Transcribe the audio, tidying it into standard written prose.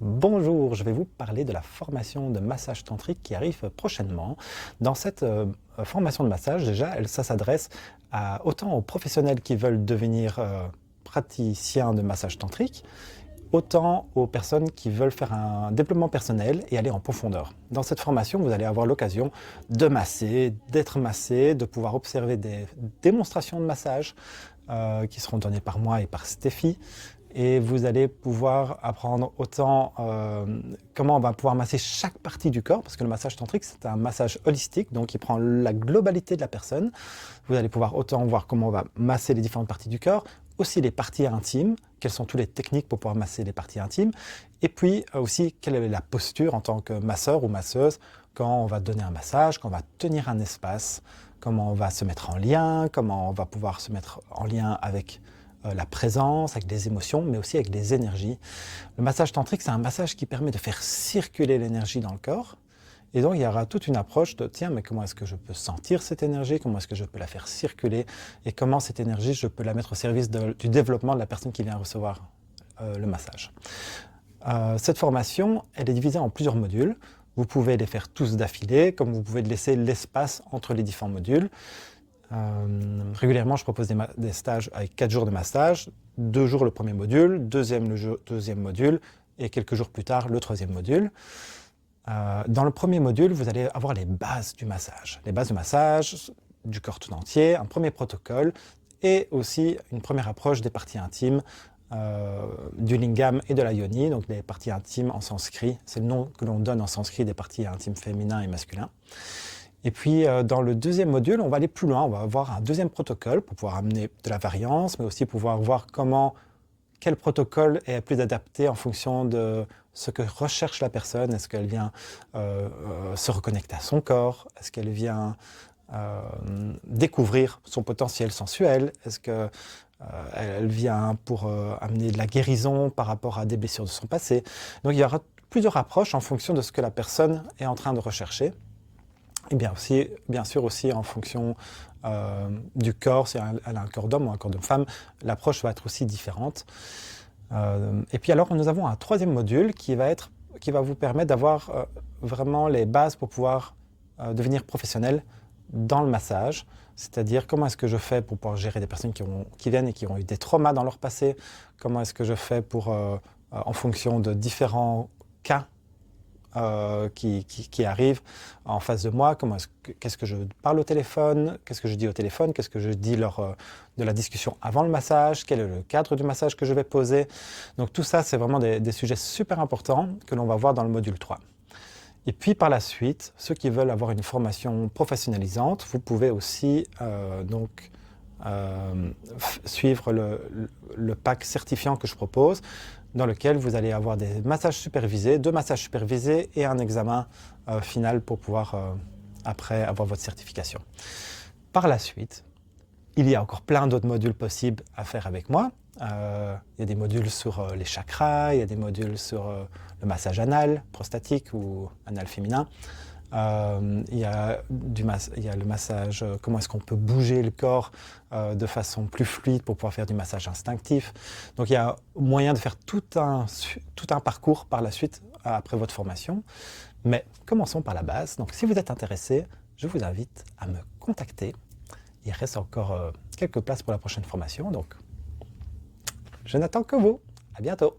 Bonjour, je vais vous parler de la formation de massage tantrique qui arrive prochainement. Dans cette formation de massage, déjà, ça s'adresse autant aux professionnels qui veulent devenir praticiens de massage tantrique, autant aux personnes qui veulent faire un développement personnel et aller en profondeur. Dans cette formation, vous allez avoir l'occasion de masser, d'être massé, de pouvoir observer des démonstrations de massage qui seront données par moi et par Stéphie. Et vous allez pouvoir apprendre autant comment on va pouvoir masser chaque partie du corps, parce que le massage tantrique, c'est un massage holistique, donc il prend la globalité de la personne. Vous allez pouvoir autant voir comment on va masser les différentes parties du corps, aussi les parties intimes, quelles sont toutes les techniques pour pouvoir masser les parties intimes, et puis aussi quelle est la posture en tant que masseur ou masseuse quand on va donner un massage, quand on va tenir un espace, comment on va se mettre en lien, comment on va pouvoir se mettre en lien avec la présence, avec des émotions, mais aussi avec des énergies. Le massage tantrique, c'est un massage qui permet de faire circuler l'énergie dans le corps. Et donc, il y aura toute une approche de, tiens, mais comment est-ce que je peux sentir cette énergie? Comment est-ce que je peux la faire circuler? Et comment cette énergie, je peux la mettre au service du développement de la personne qui vient recevoir le massage. Cette formation, elle est divisée en plusieurs modules. Vous pouvez les faire tous d'affilée, comme vous pouvez laisser l'espace entre les différents modules. Régulièrement, je propose des stages avec 4 jours de massage, 2 jours le premier module, deuxième module, et quelques jours plus tard, le troisième module. Dans le premier module, vous allez avoir les bases du massage. Les bases du massage du corps tout entier, un premier protocole, et aussi une première approche des parties intimes, du lingam et de la yoni, donc les parties intimes en sanskrit. C'est le nom que l'on donne en sanskrit des parties intimes féminins et masculins. Et puis, dans le deuxième module, on va aller plus loin. On va avoir un deuxième protocole pour pouvoir amener de la variance, mais aussi pouvoir voir quel protocole est plus adapté en fonction de ce que recherche la personne. Est-ce qu'elle vient se reconnecter à son corps? Est-ce qu'elle vient découvrir son potentiel sensuel? Est-ce qu'elle vient pour amener de la guérison par rapport à des blessures de son passé? Donc, il y aura plusieurs approches en fonction de ce que la personne est en train de rechercher. Et bien sûr aussi en fonction du corps, si elle a un corps d'homme ou un corps de femme, l'approche va être aussi différente. Et puis alors nous avons un troisième module qui va vous permettre d'avoir vraiment les bases pour pouvoir devenir professionnel dans le massage. C'est-à-dire comment est-ce que je fais pour pouvoir gérer des personnes qui viennent et qui ont eu des traumas dans leur passé, comment est-ce que je fais pour, en fonction de différents cas, qui arrivent en face de moi, qu'est-ce que je parle au téléphone, qu'est-ce que je dis au téléphone, qu'est-ce que je dis lors de la discussion avant le massage, quel est le cadre du massage que je vais poser. Donc tout ça, c'est vraiment des sujets super importants que l'on va voir dans le module 3. Et puis par la suite, ceux qui veulent avoir une formation professionnalisante, vous pouvez aussi suivre le pack certifiant que je propose, dans lequel vous allez avoir des massages supervisés, 2 massages supervisés et un examen final pour pouvoir après avoir votre certification. Par la suite, il y a encore plein d'autres modules possibles à faire avec moi. Il y a des modules sur les chakras, il y a des modules sur le massage anal, prostatique ou anal féminin. Il y a le massage, comment est-ce qu'on peut bouger le corps de façon plus fluide pour pouvoir faire du massage instinctif. Donc il y a moyen de faire tout un parcours par la suite après votre formation. Mais commençons par la base. Donc si vous êtes intéressé, je vous invite à me contacter. Il reste encore quelques places pour la prochaine formation. Donc je n'attends que vous. À bientôt.